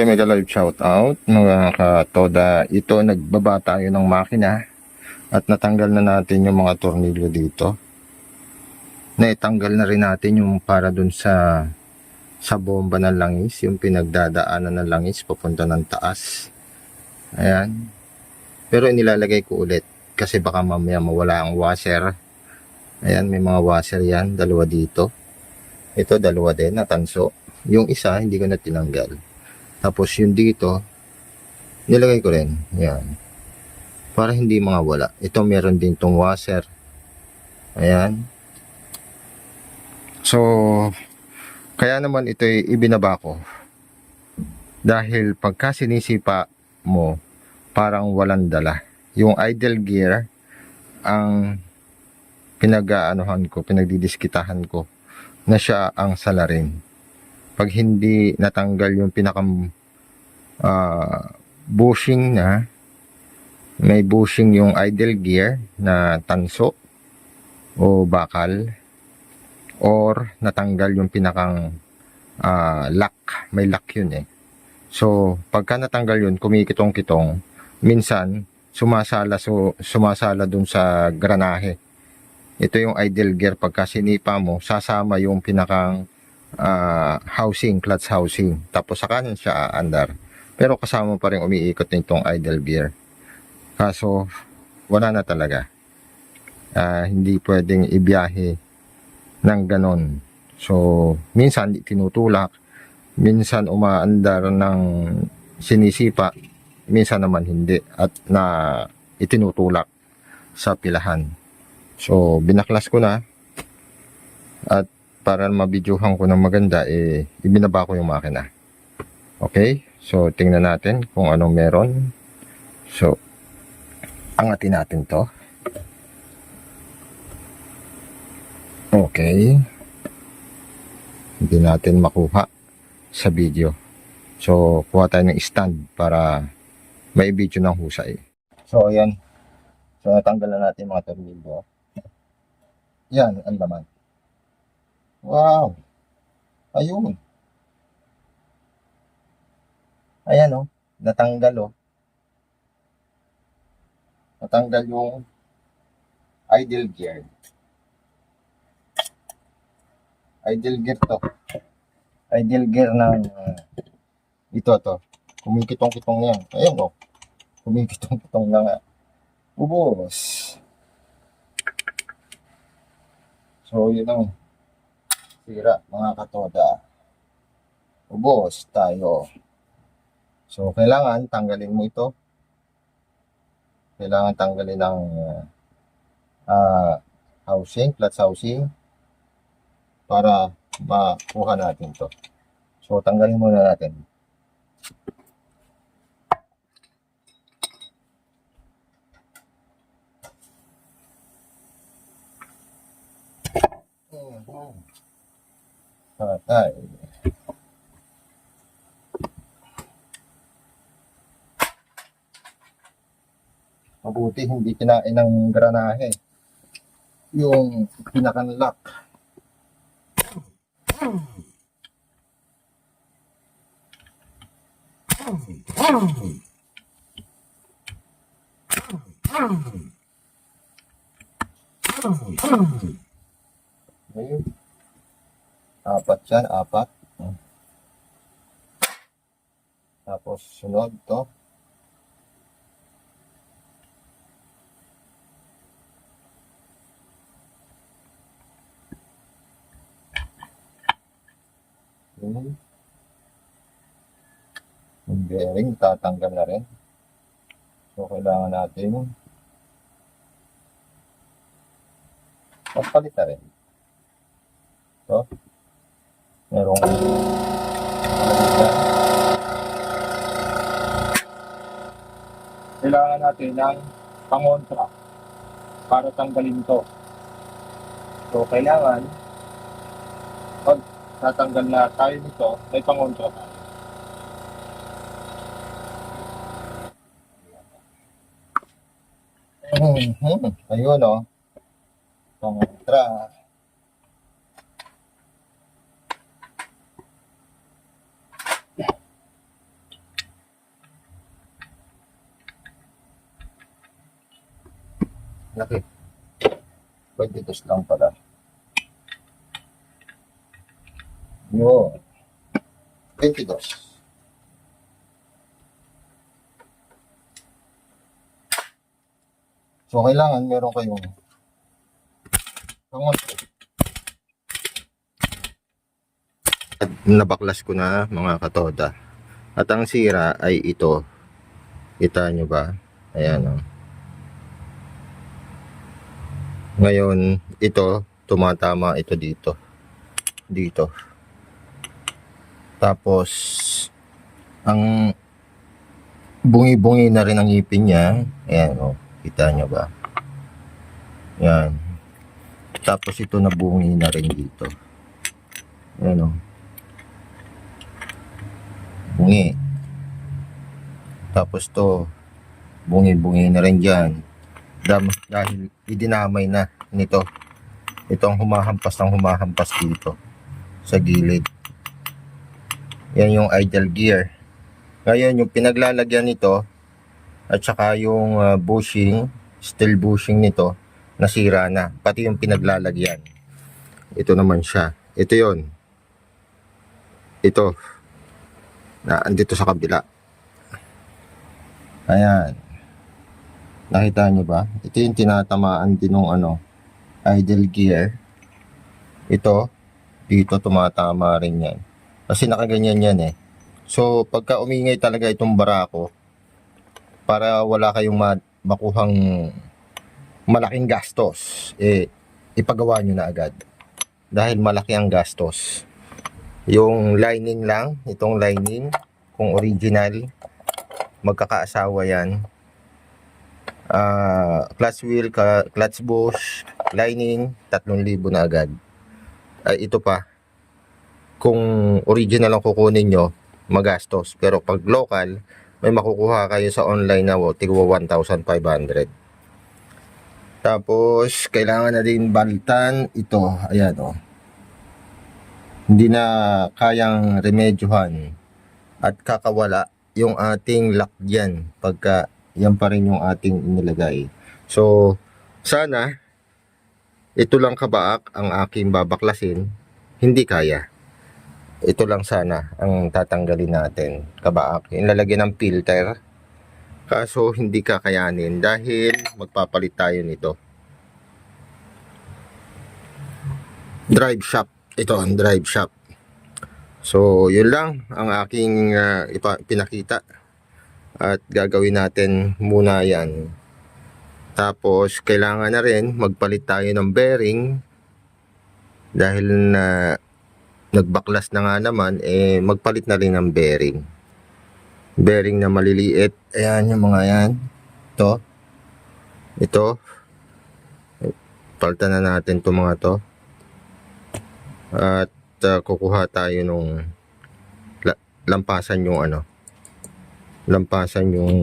mega live shout out mga katoda. Ito nagbaba tayo ng makina at natanggal na natin yung mga tornilyo dito. Naitanggal na rin natin yung para dun sa bomba ng langis, yung pinagdadaanan ng langis papunta ng taas. Ayan. Pero inilalagay ko ulit kasi baka mamaya mawala ang washer. Ayan, may mga washer yan, dalawa dito. Ito dalawa din natanso. Yung isa hindi ko na tinanggal. Tapos yung dito, nilagay ko rin. Yan. Para hindi mawala. Ito meron din tong washer. Ayan. So, kaya naman ito ibinaba ko. Dahil pagka sinisipa mo, parang walang dala. Yung idle gear, ang pinag-aanuhan ko, pinagdidiskitahan ko, na siya ang salarin. Pag hindi natanggal yung pinakam bushing na, may bushing yung idle gear na tanso o bakal, or natanggal yung pinakang lock, may lock yun eh. So pagka natanggal yun, kumikitong-kitong, minsan sumasala dun sa granahe. Ito yung idle gear, pagka sinipa mo, sasama yung pinakang housing, clutch housing, tapos saka siya aandar. Pero kasama pa rin umiikot nitong idle gear. Kaso wala na talaga. Hindi pwedeng ibiyahe ng ganon. So minsan tinutulak, minsan umaandar ng sinisipa, minsan naman hindi, at na itinutulak sa pilahan. So binaklas ko na, at para mabidyohan ko ng maganda, ibinaba ko yung makina. Okay, so tingnan natin kung anong meron. So angatin natin to. Okay, hindi natin makuha sa video. So kuha tayo ng stand para may video ng husay. So ayan, so natanggal na natin mga tornilyo. Yan ang laman. Wow, ayun. Ayan oh, natanggal oh. Natanggal yung idle gear. Idle gear to. Idle gear ng ito to. Kumikitong-kitong yan. Ayan oh. Kumikitong-kitong na nga. Ubos. So yun ang sira mga katoda. Ubos tayo. So kailangan tanggalin mo ito. Kailangan tanggalin ng housing, clutch housing, para makuha natin to. So tanggalin muna natin. Patay. Mabuti hindi kinain ng granahe yung pinakanlock. Ayun. Apat yan, apat. Tapos sunod to. Yung bearing tatanggal na rin. So kailangan natin magpalit na rin. So merong kailangan natin ng pangontra para tanggalin to. So kailangan pag tatanggal na tayo nito, may pangontra tayo. Ayun o. Pangontra. Laki. 22 lang pala. Yo. 22. So, kailangan meron kayong pangon. At nabaklas ko na mga katoda. At ang sira ay ito. Kita nyo ba? Ayan o. Ngayon, ito, tumatama ito dito. Dito. Tapos, ang bungi-bungi na rin ang ngipin niya. Ayan o. Kita nyo ba? Ayan. Tapos ito nabungi na rin dito. Ayan o. Bungi. Tapos to, bungi-bungi na rin dyan. Dahil idinamay na nito. Ito ang humahampas dito sa gilid. Yan yung idle gear. Ngayon yung pinaglalagyan nito at saka yung bushing, steel bushing nito, nasira na. Pati yung pinaglalagyan. Ito naman siya. Ito yon. Ito. Na andito sa kabila. Ayan. Nakita nyo ba? Ito yung tinatamaan din ng idle gear. Ito, dito tumatama rin yan. Kasi nakaganyan yan eh. So, pagka umingay talaga itong barako, para wala kayong makuhang malaking gastos, ipagawa nyo na agad. Dahil malaki ang gastos. Yung lining lang, itong lining, kung original, magkakaasawa yan. Clutch wheel, clutch bush, lining, 3,000 na agad. Ay ito pa, kung original ang kukunin nyo, magastos. Pero pag local, may makukuha kayo sa online na tigwa 1,500. Tapos kailangan na din baltan ito. Ayan o. Hindi na kayang remedyohan at kakawala yung ating lock dyan pagka yan pa rin yung ating inilagay. So, sana ito lang kabaak ang aking babaklasin. Hindi kaya. Ito lang sana ang tatanggalin natin. Kabaak. Ilalagyan ng filter. Kaso hindi kakayanin dahil magpapalit tayo nito. Drive shaft. Ito ang drive shaft. So, yun lang ang aking pinakita. At gagawin natin muna yan. Tapos, kailangan na rin magpalit tayo ng bearing. Dahil na nagbaklas na nga naman, magpalit na rin ng bearing. Bearing na maliliit. Ayan yung mga yan. Ito. Ito. Palitan na natin itong mga to. At kukuha tayo nung lampasan yung lampasan yung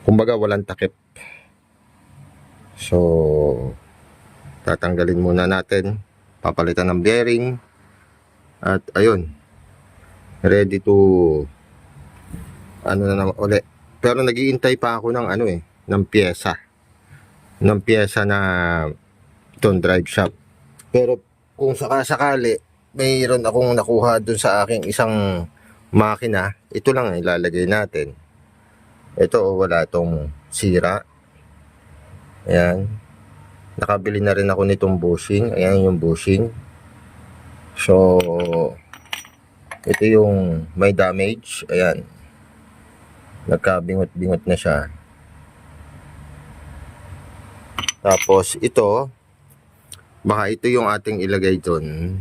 kumbaga walang takip. So tatanggalin muna natin, papalitan ng bearing at ayun, ready to na naman ulit. Pero naghihintay pa ako ng ng pyesa na itong drive shaft. Pero kung sakasakali mayroon akong nakuha dun sa aking isang makina, ito lang ang ilalagay natin. Ito, wala itong sira. Ayan. Nakabili na rin ako nitong bushing. Ayan yung bushing. So, ito yung may damage. Ayan. Nagkabingot-bingot na siya. Tapos, ito, baka ito yung ating ilagay dun.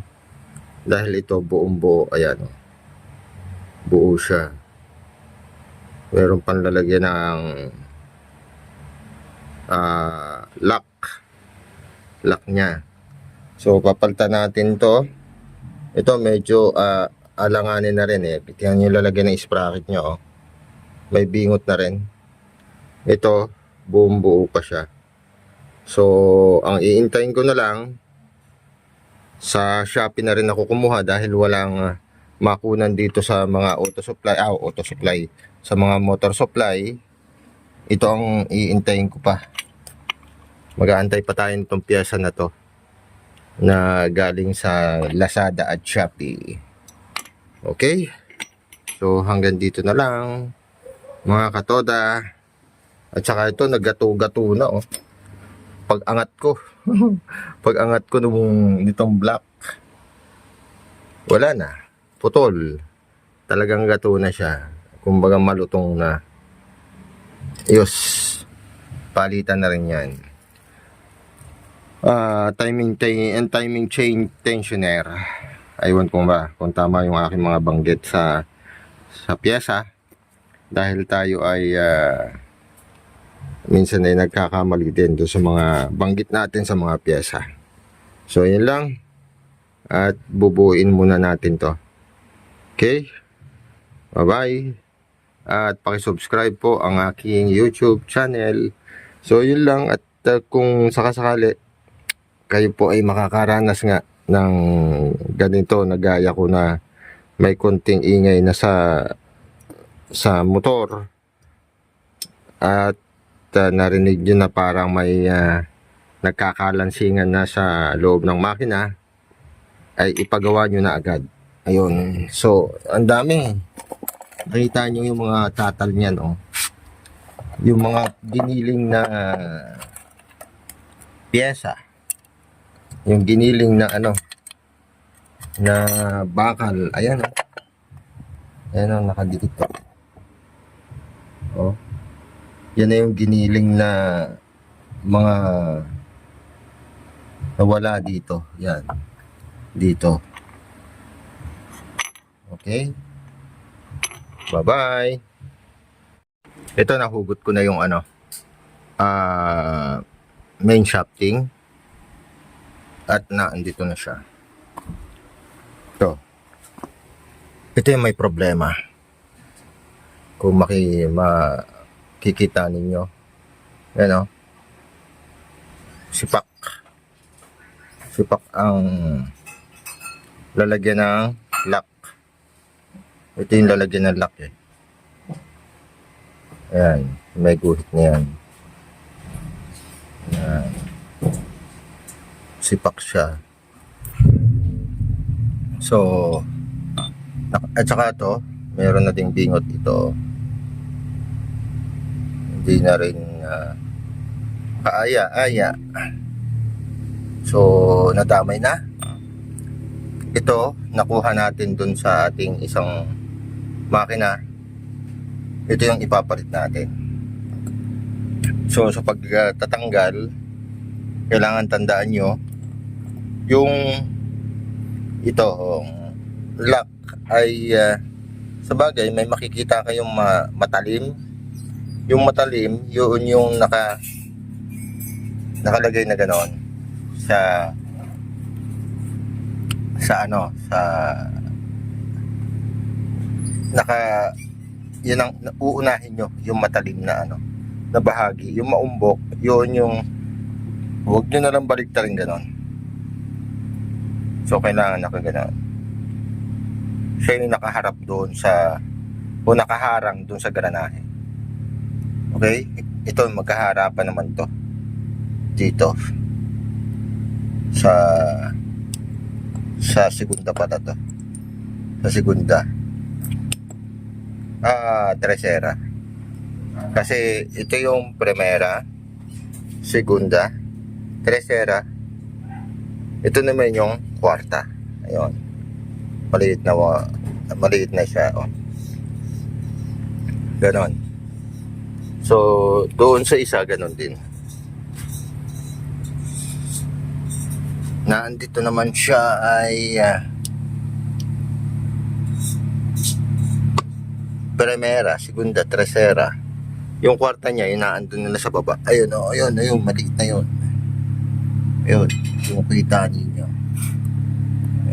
Dahil ito buong buo. Ayan. Buo siya. Meron pang lalagyan ng lock niya. So papalitan natin to. Ito medyo alanganin na rin Tingnan nyo lalagyan ng sprocket nyo May bingot na rin. Ito buong buo pa siya. So ang iintayin ko na lang, sa Shopee na rin ako kumuha dahil walang makunan dito sa mga auto supply sa mga motor supply. ito ang iintayin ko pa. Mag-aantay pa tayo nitong piyesa na to na galing sa Lazada at Shopee. Okay? So hanggang dito na lang mga katoda. At saka ito naggato-gato na oh. Pag-angat ko. Pag-angat ko nitong black. Wala na. Putol. Talagang gato na siya. Kumbaga malutong na. Ayos. Palitan na rin yan. Timing chain tensioner. Aywan ko ba kung tama yung aking mga banggit sa pyesa. Dahil tayo ay minsan ay nagkakamali din doon sa mga banggit natin sa mga pyesa. So yun lang. At bubuuin muna natin to. Okay? Bye-bye. At pakisubscribe po ang aking YouTube channel. So yun lang. At kung sakasakali kayo po ay makakaranas nga ng ganito na gaya ko na may konting ingay na sa motor at narinig nyo na parang may nagkakalansingan na sa loob ng makina, ay ipagawa nyo na agad. Ayun. So ang dami. Nakita nyo yung mga tatal niyan oh. Yung mga giniling na pyesa. Yung giniling na na bakal. Ayan oh. Ayan oh, nakadikit to. Oh. Yan na yung giniling na mga nawala dito. Yan. Dito. Okay. Bye-bye. Ito nahugot ko na yung main shafting. At andito na siya. Ito yung may problema. Kung makikita ninyo. Yan o. Sipak. Sipak ang lalagyan ng lock. Ito yung lalagyan ng lock eh. Ayan. May guhit na yan. Ayan. Sipak siya. So, at saka ito, meron na ding bingot ito. Hindi na rin kaaya-aya. So, nadamay na. Ito, nakuha natin dun sa ating isang makina. Ito yung ipapalit natin. So, sa pagtatanggal, kailangan tandaan nyo yung ito lock ay sa bagay may makikita kayong matalim. Yung matalim, yun yung nakalagay na ganon sa yun ang uunahin nyo, yung matalim na na bahagi, yung maumbok, yun yung huwag nyo na lang baliktarin ganon. So kailangan nakaganon. Siya yung nakaharap doon o nakaharang doon sa granahe. Okay? Ito magkaharapan naman to dito sa segunda pala to. Sa segunda. Tercera. Kasi ito yung primera, segunda, tercera. Ito naman yung kwarta. Ayun. Maliit na siya. Oh. Ganon. So, doon sa isa, ganon din. Naandito naman siya ay primera, segunda, tercera. Yung kwarta niya, inaandun nila sa baba. Ayun, oh, ayun, maliit na yun. Ayun, yung kita ninyo.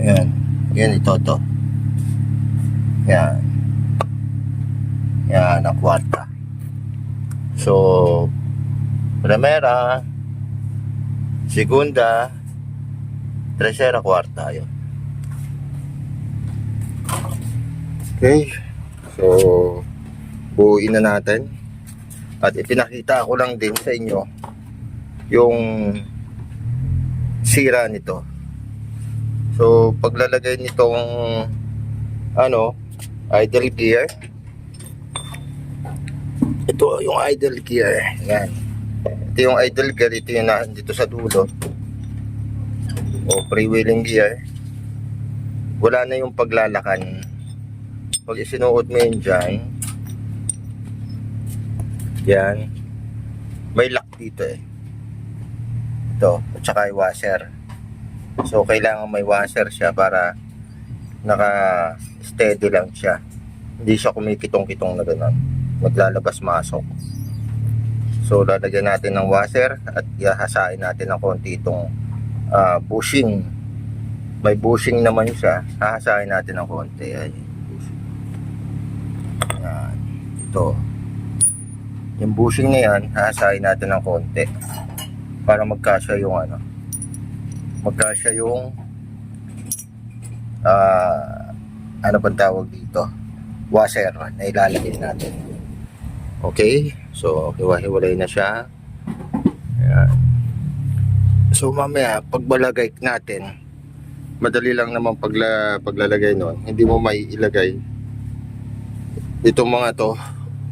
Ayan. Yan ito to. Yan. Yan ang kwarta. So, primera, segunda, tercera, kwarta. Yun. Okay. So, buuin na natin. At ipinakita ko lang din sa inyo yung sira nito. So paglalagay nitong idle gear, ito yung idle gear. Yan. Ito yung idle gear, ito yung dito sa dulo. O freewheeling gear. Wala na yung paglalakan. Pag isinuot mo yun dyan, yan, may lock dito eh. Ito, at saka yung washer. So kailangan may washer siya para naka-steady lang siya. Hindi siya kumikitong-kitong na gano'n. Maglalabas-masok. So lalagyan natin ng washer at ihahasain natin ng konti itong bushing. May bushing naman siya. Hahasain natin ng konti. Ayan. Ito. Yung bushing na yan, hahasain natin ng konti para magkasya yung magkasya yung ano bang tawag dito, washer na ilalagay natin. Okay, so hiwa-hiwalay na siya. Ayan. So mamaya pagbalagay natin, madali lang naman paglalagay nun. Hindi mo may ilagay itong mga to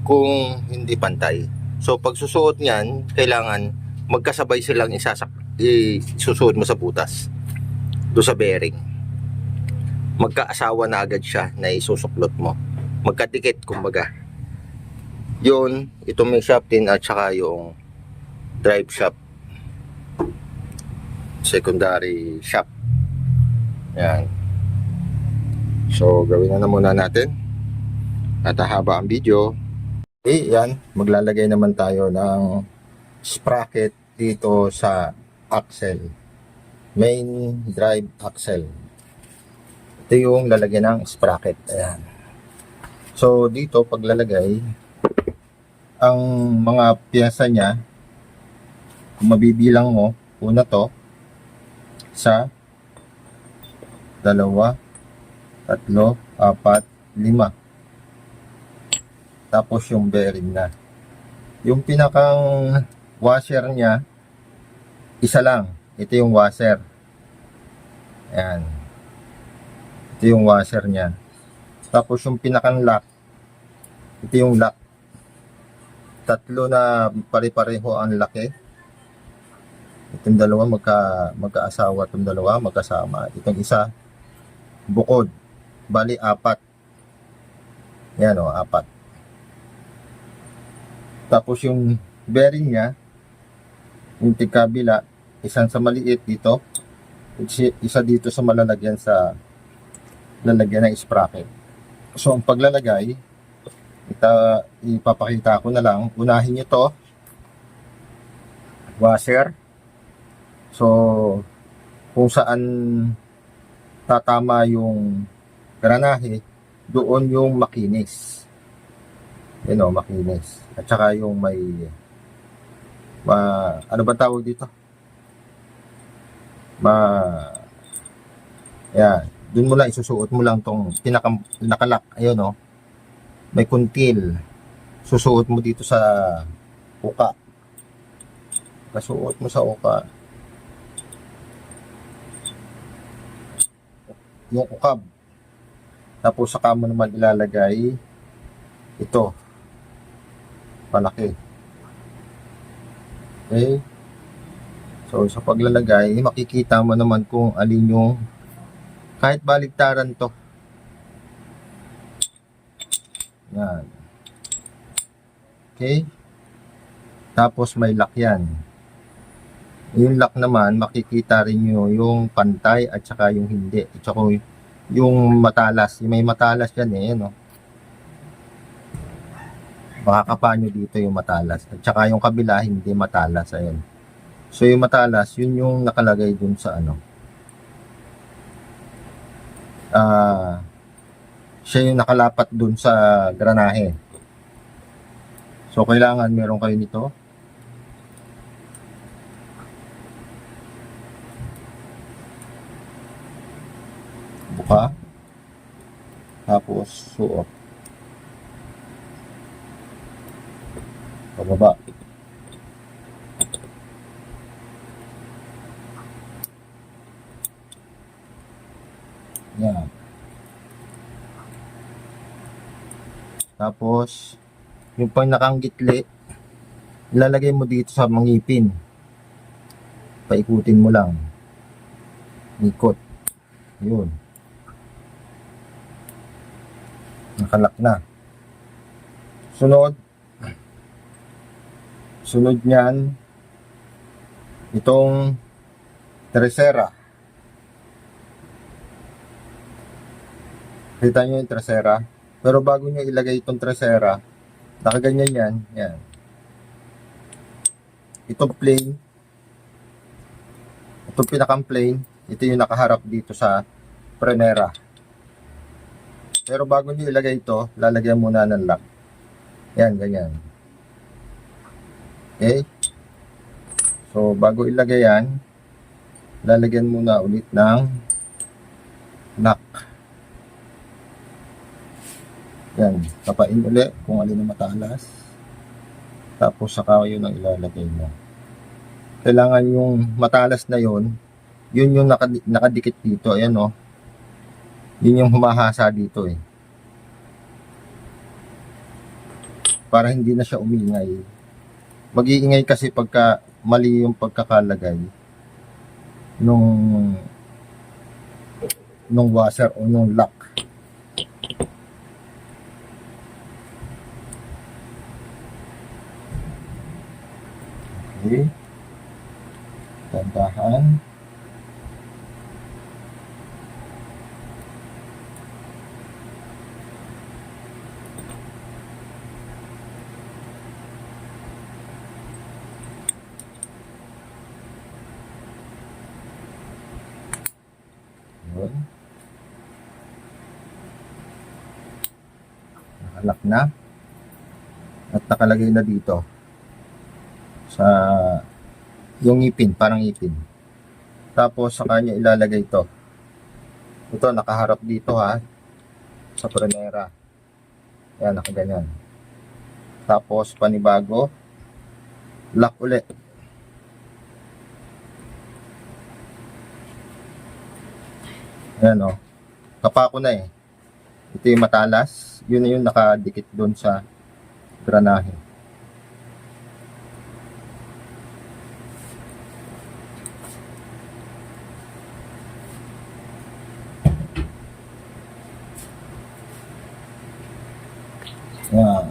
kung hindi pantay. So pag susuot niyan, kailangan magkasabay silang isusuot mo sa butas, do sa bearing. Magkaasawa na agad siya na isusuklot mo, magkadikit kumbaga. Yun, ito may shaft din at saka yung drive shaft, secondary shaft. Yan. So gawin na muna natin at haba ang video. Okay, yan, maglalagay naman tayo ng sprocket dito sa axle, main drive axle. Ito yung lalagyan ng sprocket. Ayan. So dito paglalagay, ang mga piyesa niya, kung mabibilang mo, una to, isa, dalawa, tatlo, apat, lima. Tapos yung bearing na. Yung pinakang washer niya, isa lang. Ito yung washer. Ayan. Ito yung washer niya. Tapos yung pinakang lock, ito yung lock. Tatlo na pare-pareho ang laki. Itong dalawa magkaasawa, itong dalawa magkasama. Itong isa bukod. Bali apat. Yan o, apat. Tapos yung bearing niya, yung tigkabila, isang sa maliit dito, isa dito sa malalagyan sa lalagyan ng sprocket. So ang paglalagay, ipapakita ko na lang. Unahin nyo to, washer. So kung saan tatama yung granahe, doon yung makinis. Yun o, makinis. At saka yung may ano ba tawag dito? Yan. Doon mo lang isusuot mo lang tong nakalak. Ayun o. May kuntil. Susuot mo dito sa uka. Kasuot mo sa uka. Yung ukab. Tapos saka mo naman ilalagay ito. Malaki. Okay. So sa paglalagay, makikita mo naman kung alin yung, kahit baligtaran to. Yan. Okay. Tapos may lock yan. Yung lock naman, makikita rin nyo yung pantay at saka yung hindi. At saka yung matalas. May matalas yan eh. No? Makakapa nyo dito yung matalas. At saka yung kabila, hindi matalas. Ayun. So yung matalas, yun yung nakalagay dun sa siya yung nakalapat dun sa granahe. So kailangan meron kayo nito. Buka. Tapos suot. baba. Yan. Tapos, yung pang nakanggitli, ilalagay mo dito sa mangipin. Paikutin mo lang. Ikot. Yun. Nakalak na. Sunod. Sunod niyan, itong tercera. Kita nyo yung tercera. Pero bago nyo ilagay itong tercera, nakaganyan yan. Yan. Itong plain. Itong pinakang plain. Ito yung nakaharap dito sa primera. Pero bago nyo ilagay ito, lalagyan muna ng lock. Yan, ganyan. Okay? So, bago ilagay yan, lalagyan muna ulit ng lock. Yan, tapain ulit kung alin ang matalas. Tapos saka yun ang ilalagay mo. Kailangan yung matalas na yun yung nakadikit dito. Ayan o. Yun yung humahasa dito eh. Para hindi na siya umingay. Mag-iingay kasi pagka mali yung pagkakalagay nung washer o nung lock. Okay. Tandahan. Yun. Nakalak na. At nakalagay na dito. Sa yung ngipin, parang ngipin. Tapos sa kanya ilalagay ito. Ito nakaharap dito ha. Sa primera. Yan, nakaganyan. Tapos panibago, lock ulit. Ayan o. Kapako na eh. Ito yung matalas. Yun na yung nakadikit doon sa granahe. Yan.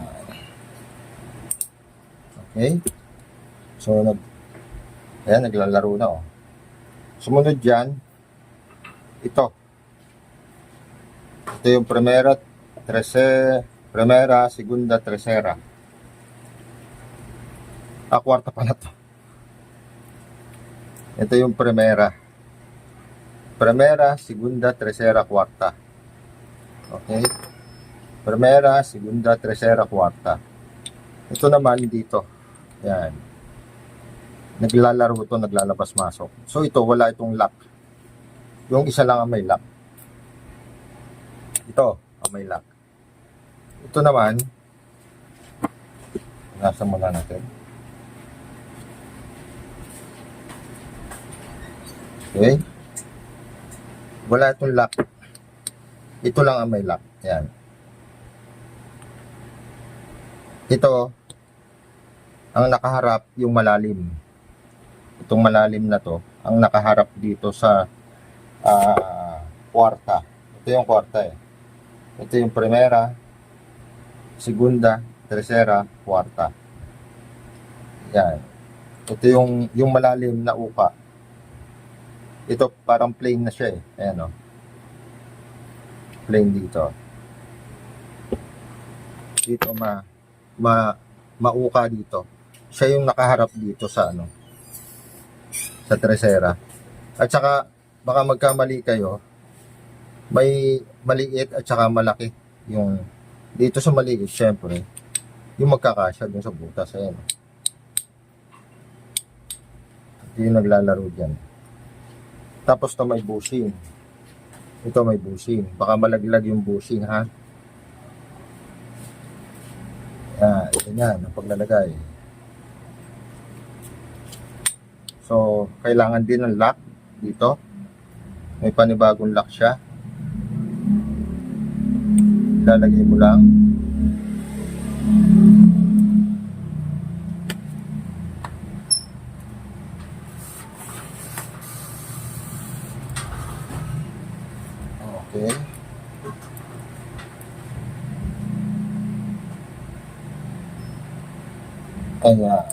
Okay. So, ayan, naglalaro na oh. Sumunod dyan, ito. Ito yung primera, segunda, tercera. Kwarta pala to. Ito yung primera. Primera, segunda, tercera, kwarta. Okay? Primera, segunda, tercera, kwarta. Ito naman dito. Yan. Naglalaro ito, naglalabas-masok. So ito, wala itong lock. Yung isa lang ang may lock. Ito, ang may lock. Ito naman, nasa muna natin. Okay. Wala itong lock. Ito lang ang may lock. Yan. Ito, ang nakaharap yung malalim. Itong malalim na to, ang nakaharap dito sa kwarta. Ito yung kwarta eh. Ito yung primera, segunda, tercera, kwarta. Yan. Ito yung malalim na uka. Ito parang plain na siya eh. Ayan o. Plain dito. Dito mauka dito. Siya yung nakaharap dito sa sa tercera. At saka baka magkamali kayo. May maliit at saka malaki. Yung dito sa maliit, syempre, yung magkakasya dun sa butas. Ayan. Ito yung naglalaro dyan. Tapos ito may bushing. Ito may bushing. Baka malaglag yung bushing ha. Yan, ito yan, ang paglalagay. So, kailangan din ng lock dito. May panibagong lock siya. Lalagay mo lang. Okay. Ayan.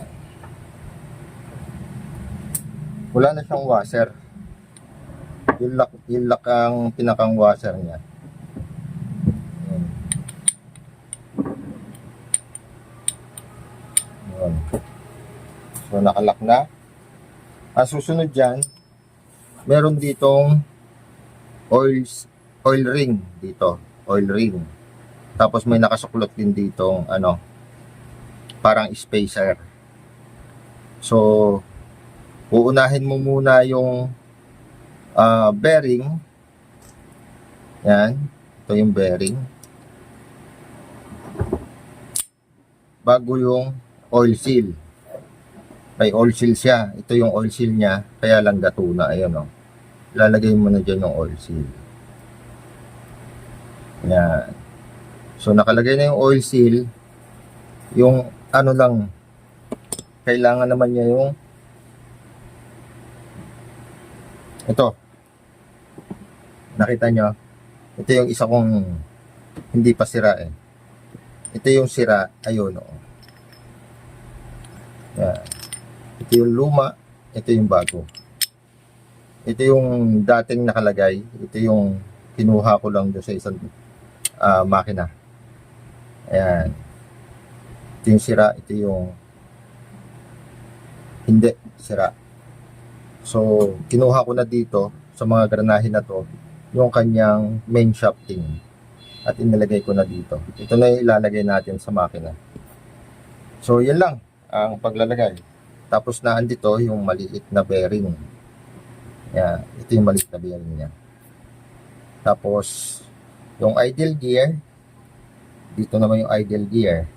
Wala na siyang washer. Yung lock ang pinakang washer niya. Ayan. Ayan. So, nakalock na. Ang susunod dyan, meron ditong oil ring dito. Oil ring. Tapos may nakasuklot din ditong parang spacer. So, uunahin mo muna yung bearing. Yan. Ito yung bearing. Bago yung oil seal. May oil seal siya. Ito yung oil seal niya. Kaya lang gato na. Ayan o. Lalagay mo na dyan yung oil seal. Yan. So, nakalagay na yung oil seal. Yung lang, kailangan naman niya yung ito. Nakita nyo? Ito yung isa kong hindi pa sira eh. Ito yung sira. Ayun o. Yan. Ito yung luma. Ito yung bago. Ito yung dating nakalagay. Ito yung kinuha ko lang doon sa isang makina. Ayan. Ito yung sira. Ito yung hindi sira. So, kinuha ko na dito sa mga granahe na to yung kanyang main shafting at inilagay ko na dito. Ito na yung ilalagay natin sa makina. So, yan lang ang paglalagay. Tapos na andito yung maliit na bearing. Yan. Ito yung maliit na bearing niya. Tapos, yung idle gear, dito naman yung idle gear.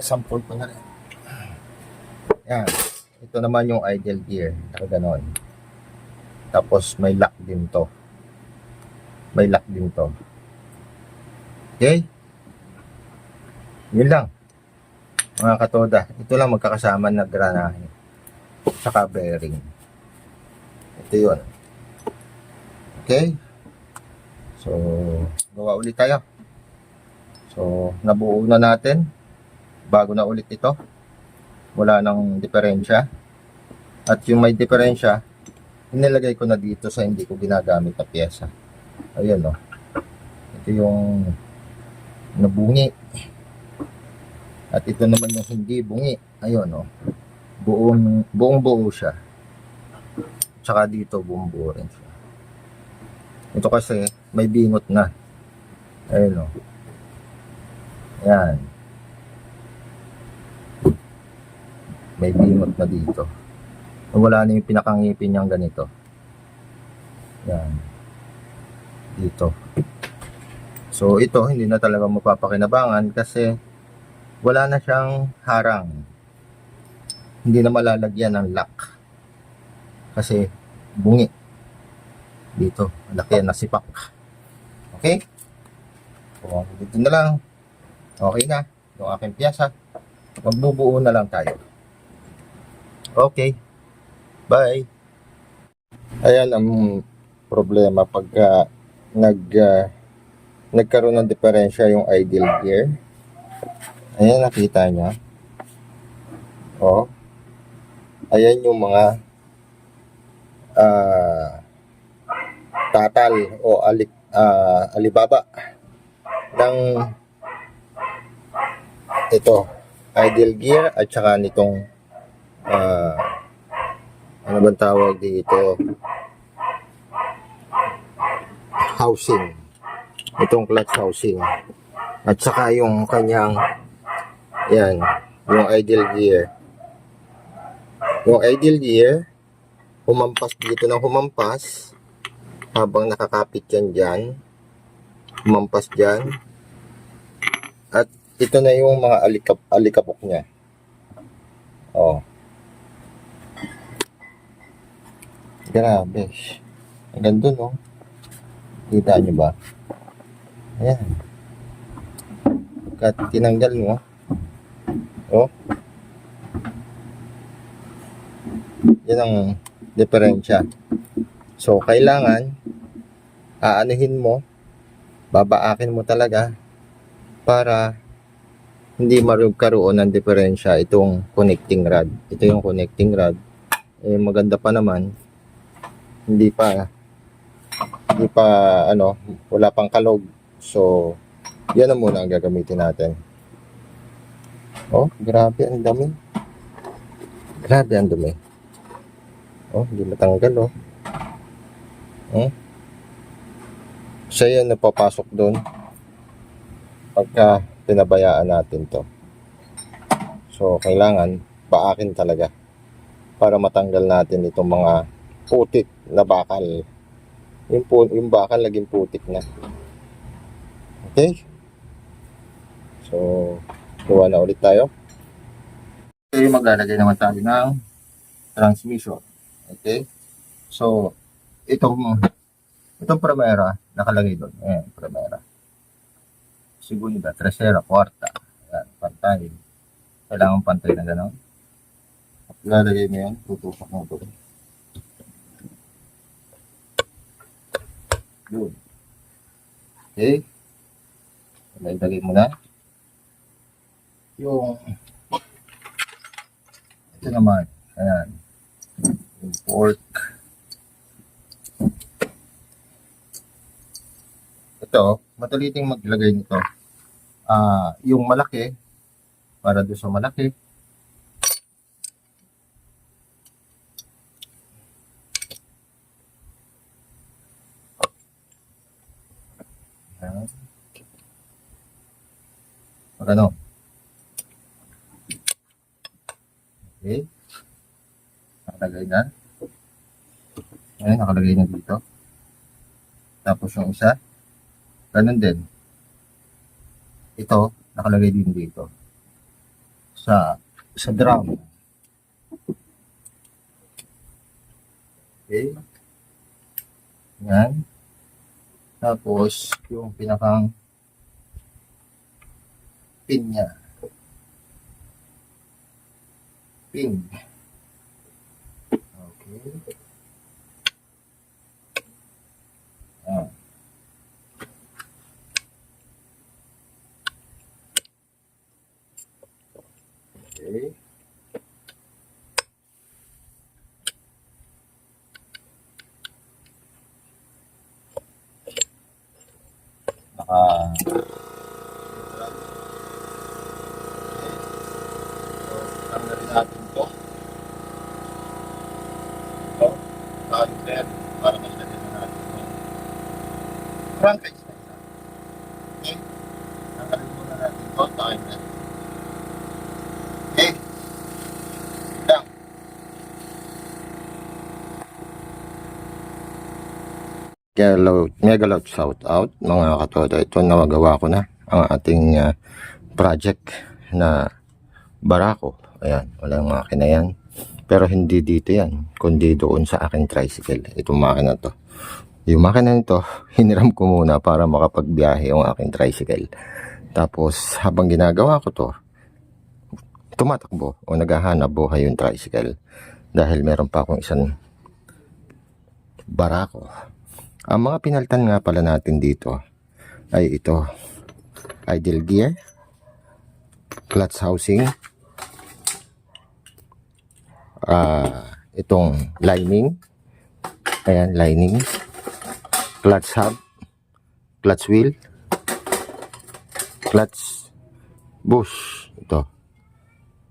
Sample ko na rin. Yan. Ito naman yung idle gear. Nakaganon. Tapos may lock din to. May lock din to. Okay? Yun lang. Mga katoda. Ito lang magkakasama na granahe. Saka bearing. Ito yun. Okay? So, gawa ulit tayo. So, nabuo na natin. Bago na ulit ito. Wala nang diferensya. At yung may diferensya, inilagay ko na dito sa hindi ko ginagamit na pyesa. Ayun o. Ito yung nabungi. At ito naman yung hindi bungi. Ayun o. Buong buo siya. Tsaka dito buong buo rin siya. Ito kasi may bingot na. Ayun o. Yan. May bingot na dito. Wala na yung pinakangipin niyang ganito. Yan. Dito. So, ito, hindi na talaga mapapakinabangan kasi wala na siyang harang. Hindi na malalagyan ng lock. Kasi, bungi. Dito, laki na sipak. Okay? So, dito na lang. Okay na. Yung aking piyasa. Magbubuo na lang tayo. Okay. Bye. Ayan ang problema pagka nagkaroon ng diferensya yung idle gear. Ayan, nakita niya. Oh. Ayan yung mga tatal o alibaba ng ito, idle gear at saka nitong ano bang tawag dito, housing, itong clutch housing at saka yung kanyang yan, yung idle gear humampas dito ng humampas habang nakakapit yan dyan, humampas dyan at ito na yung mga alikabok nya. Oh, Grabe. Hanggang dun, oh. Kita nyo ba? Ayan. Pagka tinanggal mo, oh, yan ang diferensya. So, kailangan, aanuhin mo, babaakin mo talaga, para hindi magkaroon ng diferensya itong connecting rod. Ito yung connecting rod. Eh, maganda pa naman, hindi pa, ano, wala pang kalog. So, yan na muna ang gagamitin natin. Oh, grabe ang dami. Grabe ang dumi. Oh, hindi matanggal, oh. Siya yan napapasok doon pagka pinabayaan natin to. So, kailangan paakin talaga para matanggal natin itong mga putik na bakal. Yung bakal naging putik na. Okay? So, gawa na ulit tayo. Okay, maglalagay naman tayo ng transmission. Okay? So, itong primera, nakalagay doon. Ayan, primera. Segunda, tercera, kwarta. Ayan, pantay. Kailangan pantay na gano'n. Lalagay mo yan, tutusok mo ito. Yun. Okay. Lagay mo na. Yung ito naman. Ayan. Yung fork. Ito, madali ding maglagay nito. Yung malaki, para doon sa malaki. Ayan. Magano. Okay. Nakalagay na. Ayan, nakalagay na dito. Tapos yung isa, ganun din. Ito, nakalagay din dito. Sa drum. Okay. Yan. Tapos, yung pinakang pin niya. Pin. Okay. Yan. Okay. Tanggalin natin ito. Ito. Counter. Para mailagay na natin ito. Crankcase na isa. Okay. Tanggalin muna natin ito. Timer. Okay. Lang. Mega loud shout out mga katoda. Ito nawagawa ko na ang ating project na barako. Ayan, walang makina yan. Pero hindi dito yan, kundi doon sa aking tricycle. Itong makina to. Yung makina nito, hiniram ko muna para makapagbiyahe yung aking tricycle. Tapos, habang ginagawa ko to, tumatakbo o naghahanap buhay yung tricycle. Dahil meron pa akong isang barako. Ang mga pinaltan nga pala natin dito ay ito. Idle gear, clutch housing, itong lining, ayan, lining, clutch hub, clutch wheel, clutch bush, ito,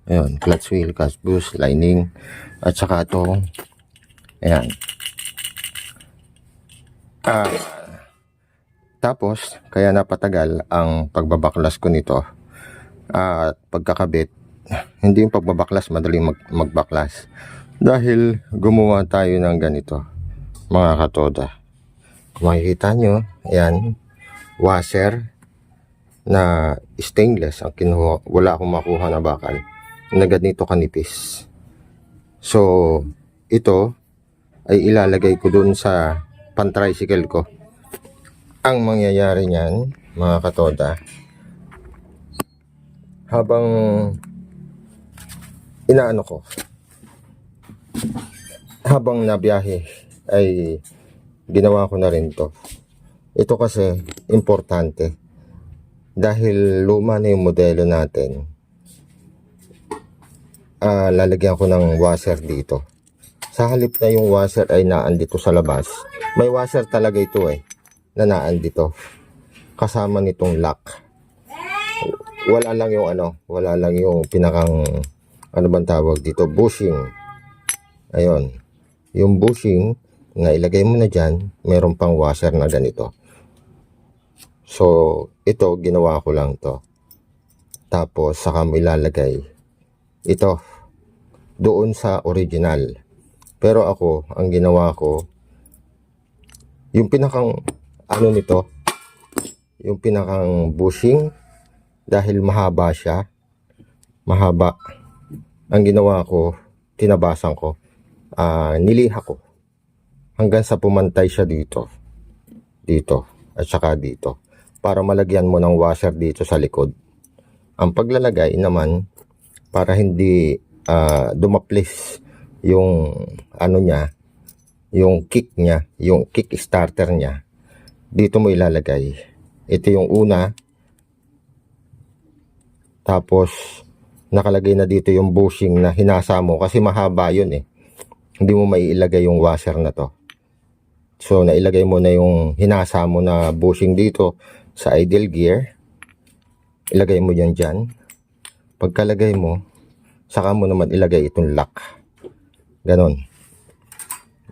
ayan, clutch wheel, clutch bush, lining, at saka itong, ayan, tapos, kaya napatagal ang pagbabaklas ko nito at pagkakabit. Hindi yung pagbabaklas, madaling magbaklas. Dahil gumawa tayo ng ganito, mga katoda. Kung makikita nyo, ayan, washer na stainless ang kinuha. Wala akong makuha na bakal. Na ganito kanipis. So, ito, ay ilalagay ko dun sa pan-tricycle ko. Ang mangyayari niyan, mga katoda, habang inaano ko, habang nabiyahe ay ginawa ko na rin to. Ito kasi importante dahil luma na yung modelo natin. Lalagyan ko ng washer dito. Sa halip na yung washer ay naandito sa labas, may washer talaga ito na naandito kasama nitong lock. Wala lang yung pinakang ano bang tawag dito, bushing. Ayun, yung bushing na ilagay mo na dyan, meron pang washer na ganito. So ito ginawa ko lang to, tapos saka mo ilalagay ito doon sa original. Pero ako, ang ginawa ko, yung pinakang ano nito, yung pinakang bushing, dahil mahaba siya, mahaba, ang ginawa ko, tinabasan ko, niliha ko hanggang sa pumantay siya dito, at saka dito, para malagyan mo ng washer dito sa likod. Ang paglalagay naman, para hindi dumaplis yung ano niya, yung kick niya, yung kick starter niya, dito mo ilalagay. Ito yung una, tapos nakalagay na dito yung bushing na hinasa mo kasi mahaba yun hindi mo maiilagay yung washer na to. So nailagay mo na yung hinasa mo na bushing dito sa idle gear, ilagay mo yan dyan. Pagkalagay mo, saka mo naman ilagay itong lock. Ganon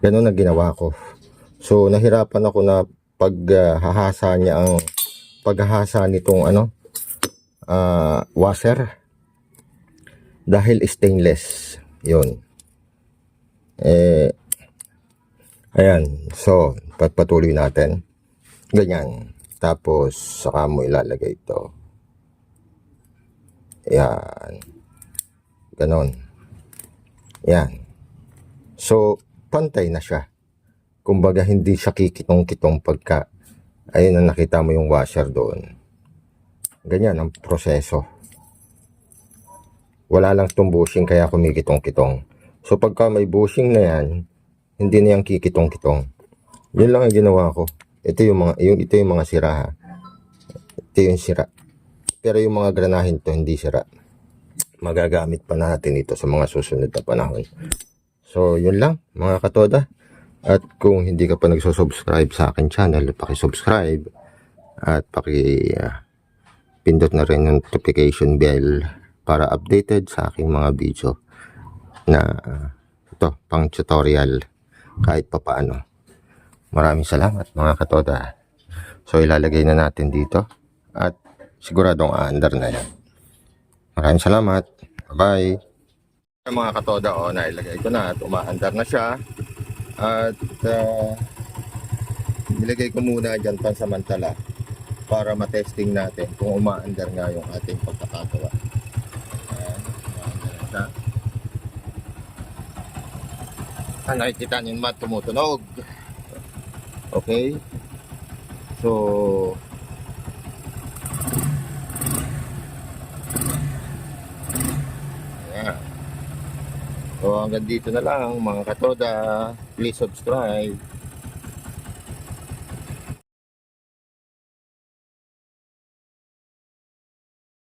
ang ginawa ko. So nahirapan ako na paghahasa niya, ang paghahasa nitong washer, dahil stainless yun. Ayan, so patuloy natin ganyan, tapos saka mo ilalagay ito. Yan, ganon. Yan. So, pantay na siya. Kumbaga, hindi siya kikitong-kitong pagka, ayun na nakita mo yung washer doon. Ganyan ang proseso. Wala lang itong bushing kaya kumikitong-kitong. So, pagka may bushing na yan, hindi na yan kikitong-kitong. Yun lang ang ginawa ko. Ito yung mga sira ha. Ito yung sira. Pero yung mga granahin to hindi sira. Magagamit pa natin ito sa mga susunod na panahon. So, yun lang mga katoda. At kung hindi ka pa nagsusubscribe sa akin channel, paki-subscribe at pindot na rin ng notification bell para updated sa aking mga video na ito, pang tutorial kahit papaano. Maraming salamat mga katoda. So, ilalagay na natin dito at siguradong aandar na yan. Maraming salamat. Bye-bye. Mga katoda, nailagay ko na at umaandar na siya. At nilagay ko muna dyan pansamantala para matesting natin kung umaandar nga yung ating pagkakagawa. Umaandar na siya. Nakikita niyo naman tumutunog. Okay. So, ayan. So hanggang dito na lang mga katoda. Please subscribe.